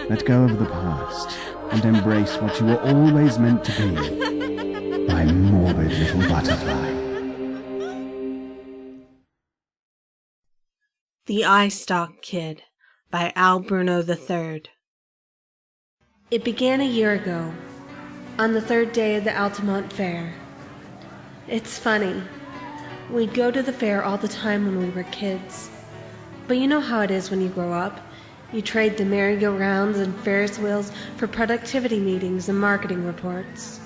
Let go of the past and embrace what you were always meant to be. My morbid little butterfly. The Eyestalk Kid by Bruno III. It began a year ago, on the third day of the Altamont Fair. It's funny, we'd go to the fair all the time when we were kids. But you know how it is when you grow up. You trade the merry-go-rounds and Ferris wheels for productivity meetings and marketing reports.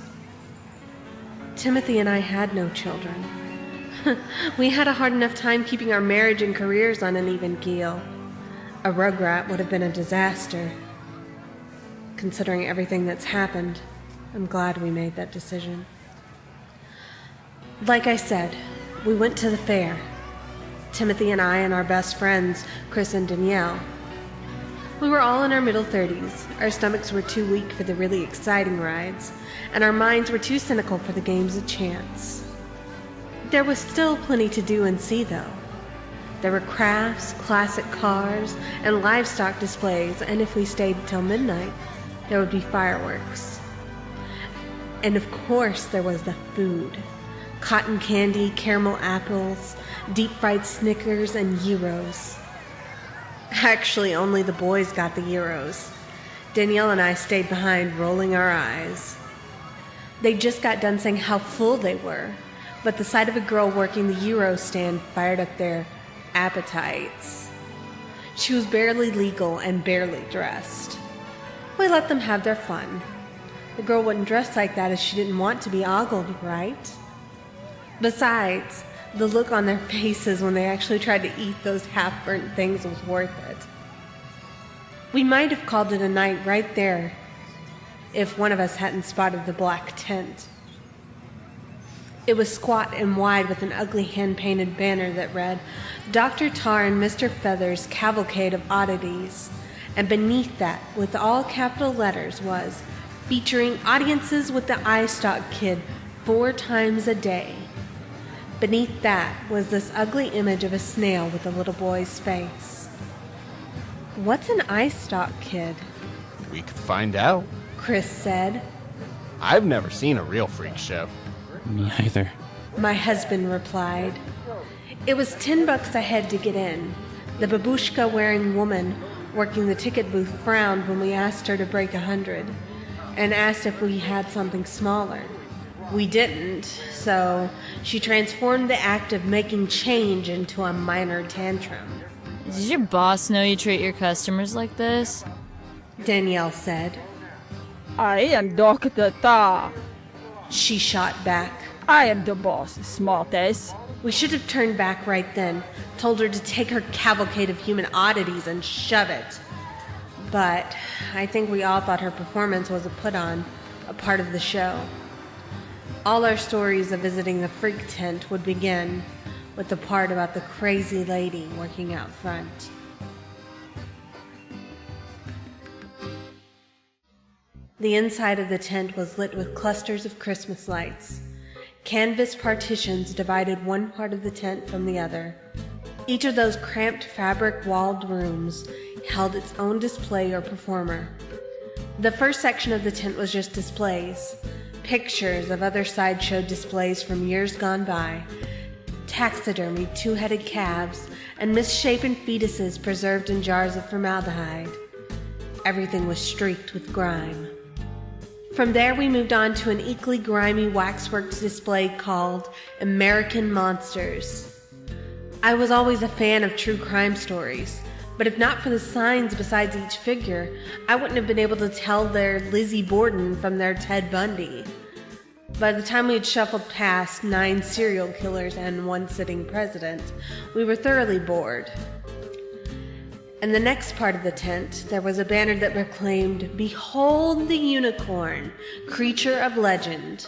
Timothy and I had no children. We had a hard enough time keeping our marriage and careers on an even keel. A rugrat would have been a disaster. Considering everything that's happened, I'm glad we made that decision. Like I said, we went to the fair. Timothy and I and our best friends, Chris and Danielle. We were all in our middle 30s. Our stomachs were too weak for the really exciting rides, and our minds were too cynical for the games of chance. There was still plenty to do and see, though. There were crafts, classic cars, and livestock displays, and if we stayed till midnight, there would be fireworks. And of course there was the food. Cotton candy, caramel apples, deep-fried Snickers, and gyros. Actually, only the boys got the gyros. Danielle and I stayed behind, rolling our eyes. They just got done saying how full they were, but the sight of a girl working the gyro stand fired up their appetites. She was barely legal and barely dressed. We let them have their fun. The girl wouldn't dress like that if she didn't want to be ogled, right? Besides, the look on their faces when they actually tried to eat those half-burnt things was worth it. We might have called it a night right there if one of us hadn't spotted the black tent. It was squat and wide with an ugly hand-painted banner that read, Dr. Tarr and Mr. Fether's Cavalcade of Oddities, and beneath that, with all capital letters, was, featuring audiences with the Eyestalk Kid 4 times a day. Beneath that was this ugly image of a snail with a little boy's face. What's an Eyestalk Kid? We could find out, Chris said. I've never seen a real freak show. Me either, my husband replied. It was $10 a head to get in. The babushka-wearing woman working the ticket booth frowned when we asked her to break 100 and asked if we had something smaller. We didn't, so she transformed the act of making change into a minor tantrum. Does your boss know you treat your customers like this? Danielle said. I am Dr. Tarr. She shot back. I am the boss, smartass. We should have turned back right then, told her to take her cavalcade of human oddities and shove it. But I think we all thought her performance was a put-on, a part of the show. All our stories of visiting the freak tent would begin with the part about the crazy lady working out front. The inside of the tent was lit with clusters of Christmas lights. Canvas partitions divided one part of the tent from the other. Each of those cramped fabric-walled rooms held its own display or performer. The first section of the tent was just displays. Pictures of other sideshow displays from years gone by, taxidermied 2-headed calves, and misshapen fetuses preserved in jars of formaldehyde. Everything was streaked with grime. From there we moved on to an equally grimy waxworks display called American Monsters. I was always a fan of true crime stories, but if not for the signs besides each figure, I wouldn't have been able to tell their Lizzie Borden from their Ted Bundy. By the time we had shuffled past 9 serial killers and 1 sitting president, we were thoroughly bored. In the next part of the tent, there was a banner that proclaimed, "Behold the unicorn, creature of legend."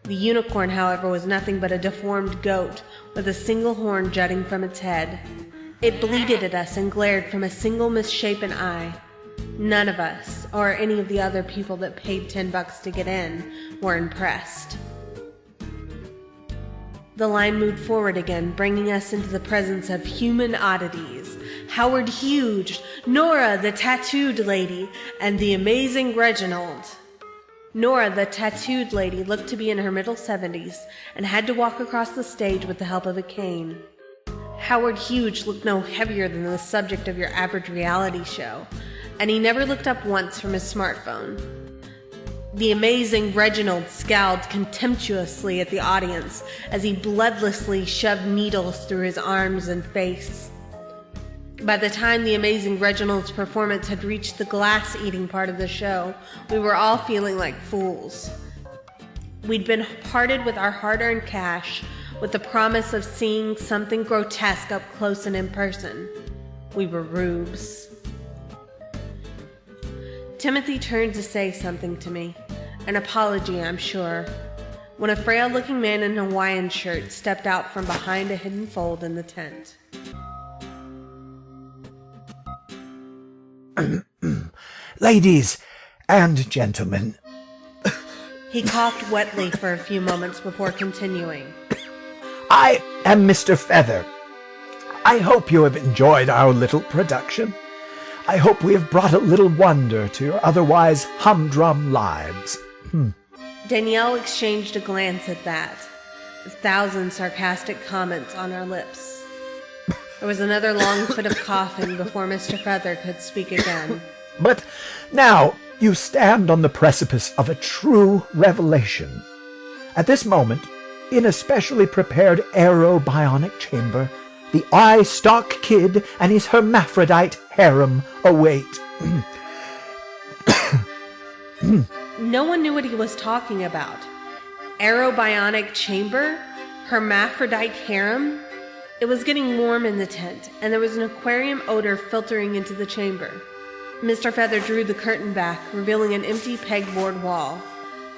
The unicorn, however, was nothing but a deformed goat with a single horn jutting from its head. It bleated at us and glared from a single misshapen eye. None of us, or any of the other people that paid $10 to get in, were impressed. The line moved forward again, bringing us into the presence of human oddities, Howard Huge, Nora the tattooed lady, and the amazing Reginald. Nora the tattooed lady looked to be in her middle 70s and had to walk across the stage with the help of a cane. Howard Huge looked no heavier than the subject of your average reality show, and he never looked up once from his smartphone. The amazing Reginald scowled contemptuously at the audience as he bloodlessly shoved needles through his arms and face. By the time the amazing Reginald's performance had reached the glass-eating part of the show, we were all feeling like fools. We'd been parted with our hard-earned cash with the promise of seeing something grotesque up close and in person. We were rubes. Timothy turned to say something to me, an apology, I'm sure, when a frail-looking man in a Hawaiian shirt stepped out from behind a hidden fold in the tent. Ladies and gentlemen. He coughed wetly for a few moments before continuing. I am Mr. Fether. I hope you have enjoyed our little production. I hope we have brought a little wonder to your otherwise humdrum lives. Danielle exchanged a glance at that, 1,000 sarcastic comments on our lips. There was another long fit of coughing before Mr. Fether could speak again. But now you stand on the precipice of a true revelation. At this moment, in a specially prepared aerobionic chamber, the Eyestalk Kid and his hermaphrodite harem await. No one knew what he was talking about. Aerobionic chamber? Hermaphrodite harem? It was getting warm in the tent, and there was an aquarium odor filtering into the chamber. Mr. Fether drew the curtain back, revealing an empty pegboard wall.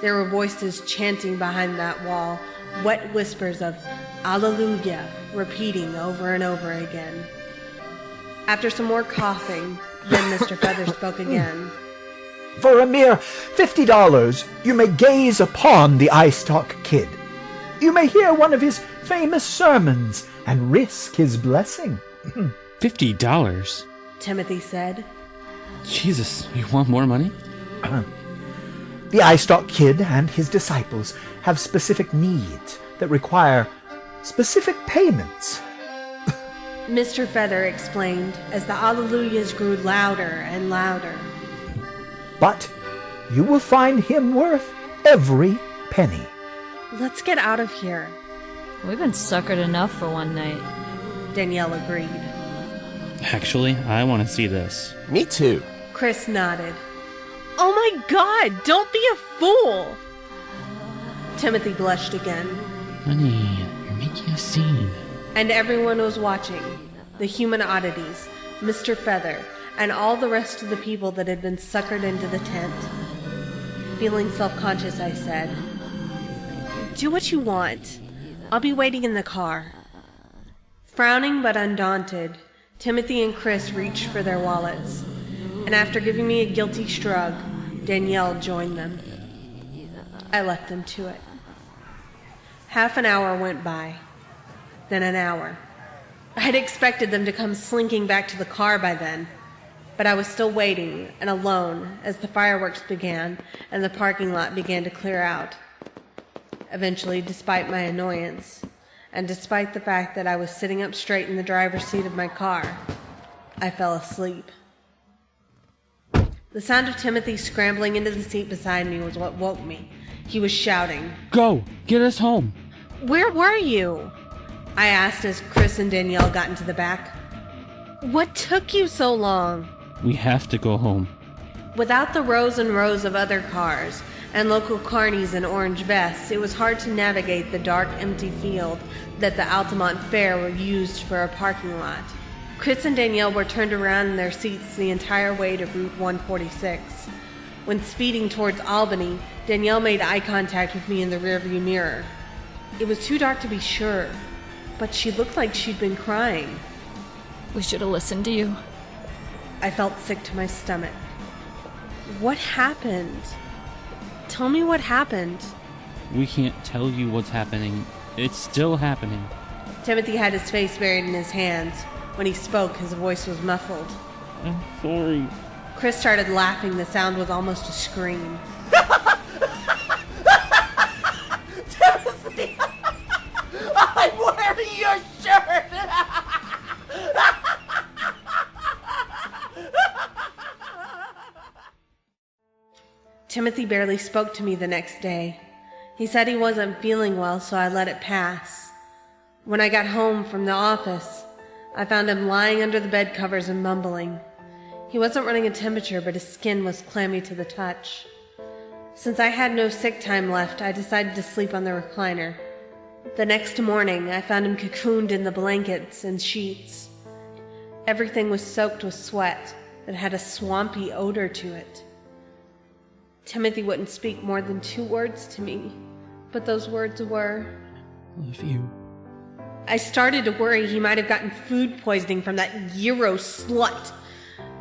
There were voices chanting behind that wall, wet whispers of "ALLELUIA" repeating over and over again. After some more coughing, then Mr. Fether spoke again. For a mere $50, you may gaze upon the Eyestalk Kid. You may hear one of his famous sermons and risk his blessing. $50? Timothy said. Jesus, you want more money? The Eyestalk Kid and his disciples have specific needs that require specific payments. Mr. Fether explained as the Alleluias grew louder and louder. But you will find him worth every penny. Let's get out of here, We've been suckered enough for one night. Danielle agreed. Actually, I want to see this. Me too. Chris nodded. Oh my God, don't be a fool! Timothy blushed again. Honey, you're making a scene. And everyone was watching. The human oddities, Mr. Fether, and all the rest of the people that had been suckered into the tent. Feeling self-conscious, I said, "Do what you want. I'll be waiting in the car." Frowning but undaunted, Timothy and Chris reached for their wallets, and after giving me a guilty shrug, Danielle joined them. I left them to it. Half an hour went by, then an hour. I had expected them to come slinking back to the car by then, but I was still waiting and alone as the fireworks began and the parking lot began to clear out. Eventually, despite my annoyance, and despite the fact that I was sitting up straight in the driver's seat of my car, I fell asleep. The sound of Timothy scrambling into the seat beside me was what woke me. He was shouting, Go! Get us home! "Where were you?" I asked as Chris and Danielle got into the back. "What took you so long?" We have to go home. Without the rows and rows of other cars and local carnies in orange vests, it was hard to navigate the dark, empty field that the Altamont Fair were used for a parking lot. Chris and Danielle were turned around in their seats the entire way to Route 146. When speeding towards Albany, Danielle made eye contact with me in the rearview mirror. It was too dark to be sure, but she looked like she'd been crying. We should have listened to you. I felt sick to my stomach. What happened? Tell me what happened. We can't tell you what's happening. It's still happening. Timothy had his face buried in his hands, When he spoke, his voice was muffled. I'm sorry. Chris started laughing. The sound was almost a scream. Timothy! I'm wearing your shirt! Timothy barely spoke to me the next day. He said he wasn't feeling well, so I let it pass. When I got home from the office, I found him lying under the bed covers and mumbling. He wasn't running a temperature, but his skin was clammy to the touch. Since I had no sick time left, I decided to sleep on the recliner. The next morning, I found him cocooned in the blankets and sheets. Everything was soaked with sweat that had a swampy odor to it. Timothy wouldn't speak more than 2 words to me, but those words were, Love you. I started to worry he might have gotten food poisoning from that Euro slut.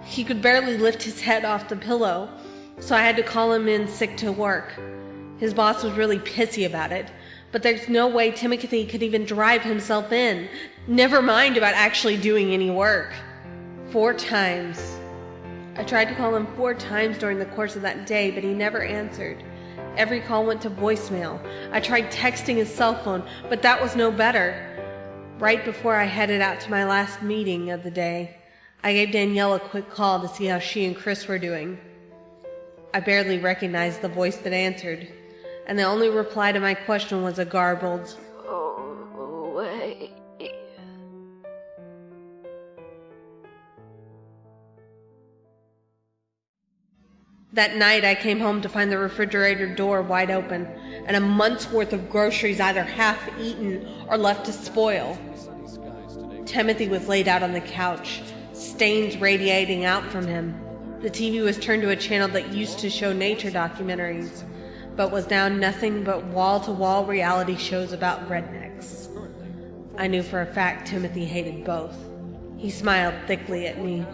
He could barely lift his head off the pillow, so I had to call him in sick to work. His boss was really pissy about it, but there's no way Timothy could even drive himself in, never mind about actually doing any work. 4 times. I tried to call him 4 times during the course of that day, but he never answered. Every call went to voicemail. I tried texting his cell phone, but that was no better. Right before I headed out to my last meeting of the day, I gave Danielle a quick call to see how she and Chris were doing. I barely recognized the voice that answered, and the only reply to my question was a garbled, "Oh, wait." That night, I came home to find the refrigerator door wide open and a month's worth of groceries either half-eaten or left to spoil. Timothy was laid out on the couch, stains radiating out from him. The TV was turned to a channel that used to show nature documentaries, but was now nothing but wall-to-wall reality shows about rednecks. I knew for a fact Timothy hated both. He smiled thickly at me.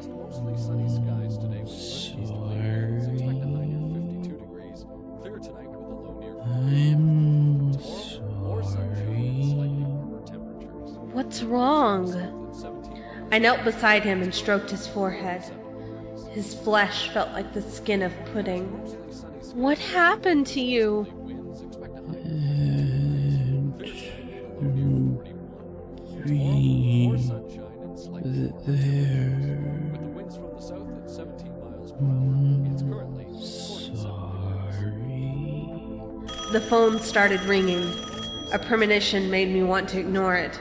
I'm sorry. What's wrong? I knelt beside him and stroked his forehead. His flesh felt like the skin of pudding. What happened to you? The phone started ringing. A premonition made me want to ignore it,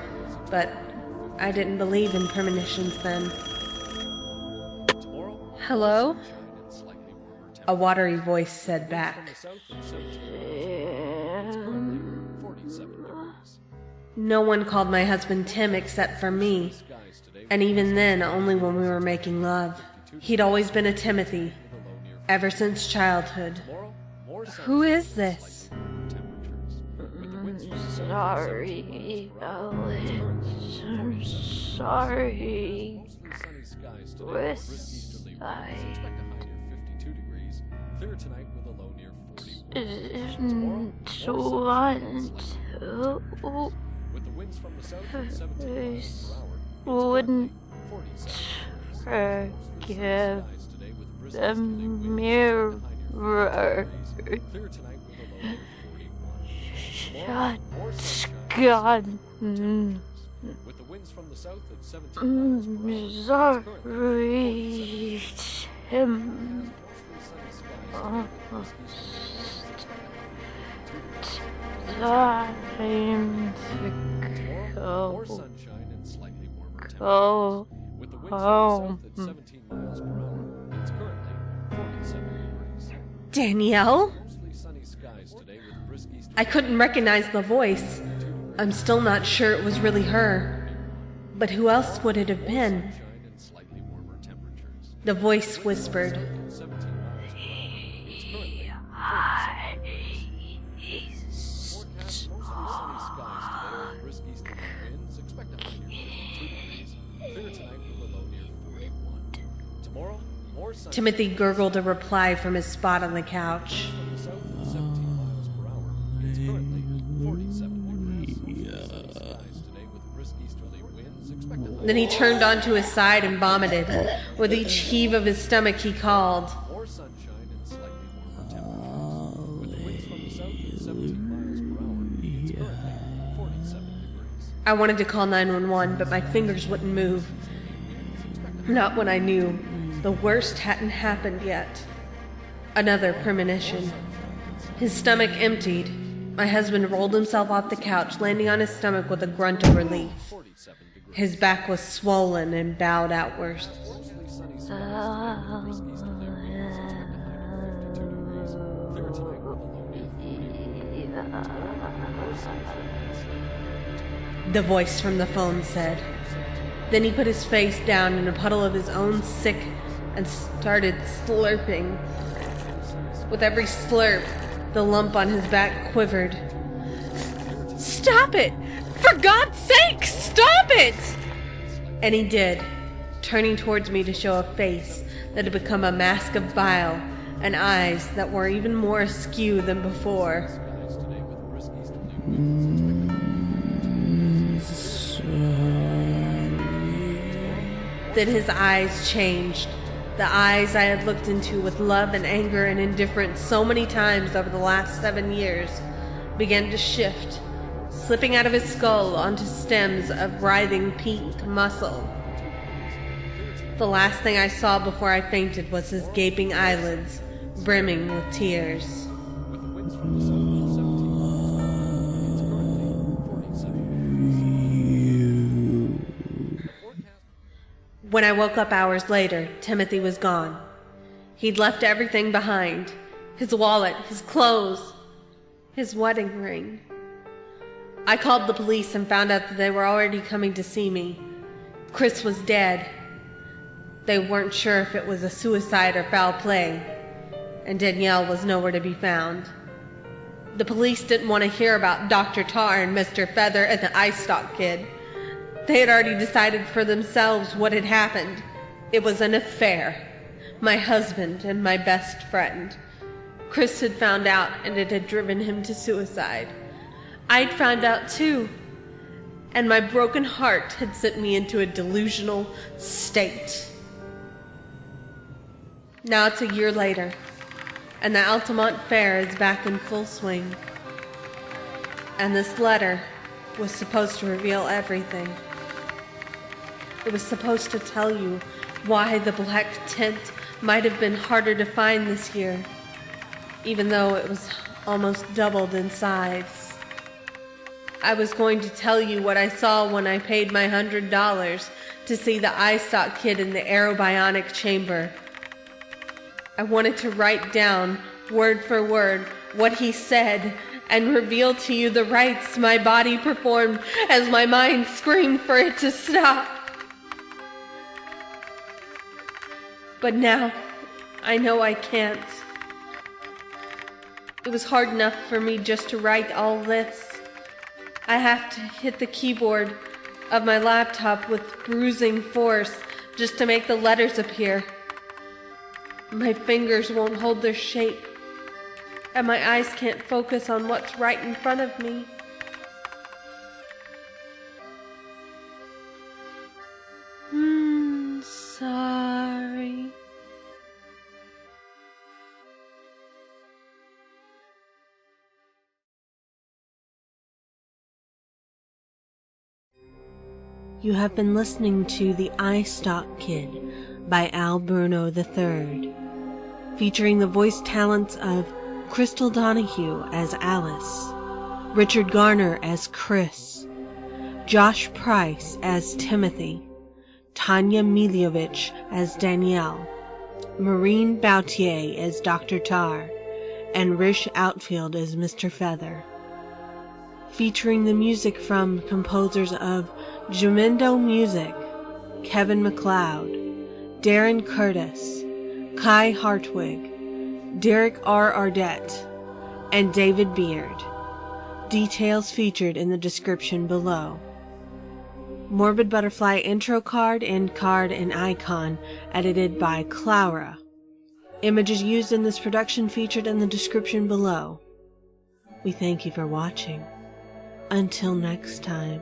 but I didn't believe in premonitions then. Hello? A watery voice said back. No one called my husband Tim except for me, and even then only when we were making love. He'd always been a Timothy, ever since childhood. Who is this? Sorry, Alex. I'm sorry. Wouldn't forgive the mirror. Shut God. Sorry, Tim. Time to go home. Danielle? I couldn't recognize the voice. I'm still not sure it was really her. But who else would it have been? The voice whispered. Timothy gurgled a reply from his spot on the couch. Then he turned onto his side and vomited. With each heave of his stomach, he called. I wanted to call 911, but my fingers wouldn't move. Not when I knew the worst hadn't happened yet. Another premonition. His stomach emptied. My husband rolled himself off the couch, landing on his stomach with a grunt of relief. His back was swollen and bowed outwards. The voice from the phone said. Then he put his face down in a puddle of his own sick and started slurping. With every slurp, the lump on his back quivered. "Stop it! For God's sake, stop it!" And he did, turning towards me to show a face that had become a mask of bile and eyes that were even more askew than before. Then his eyes changed. The eyes I had looked into with love and anger and indifference so many times over the last 7 years began to shift, slipping out of his skull onto stems of writhing pink muscle. The last thing I saw before I fainted was his gaping eyelids, brimming with tears. When I woke up hours later, Timothy was gone. He'd left everything behind. His wallet, his clothes, his wedding ring. I called the police and found out that they were already coming to see me. Chris was dead. They weren't sure if it was a suicide or foul play, and Danielle was nowhere to be found. The police didn't want to hear about Dr. Tarr and Mr. Fether and the Eyestalk kid. They had already decided for themselves what had happened. It was an affair. My husband and my best friend. Chris had found out, and it had driven him to suicide. I'd found out too, and my broken heart had sent me into a delusional state. Now it's a year later, and the Altamont Fair is back in full swing. And this letter was supposed to reveal everything. It was supposed to tell you why the black tent might have been harder to find this year, even though it was almost doubled in size. I was going to tell you what I saw when I paid my $100 to see the Eyestalk kid in the aerobionic chamber. I wanted to write down, word for word, what he said and reveal to you the rites my body performed as my mind screamed for it to stop. But now, I know I can't. It was hard enough for me just to write all this. I have to hit the keyboard of my laptop with bruising force just to make the letters appear. My fingers won't hold their shape, and my eyes can't focus on what's right in front of me. Sorry. You have been listening to The Eyestalk Kid by Bruno III, featuring the voice talents of Krystal Donahue as Alice, Richard Garner as Chris, Josh Price as Timothy, Tanja Milojevic as Danielle, Maureen Boutilier as Dr. Tarr, and Rish Outfield as Mr. Fether. Featuring the music from composers of Jamindo Music, Kevin MacLeod, Darren Curtis, Kai Hartwig, Derek R. Ardette, and David Beard. Details featured in the description below. Morbid Butterfly intro card, end card, and icon edited by Clara. Images used in this production featured in the description below. We thank you for watching. Until next time.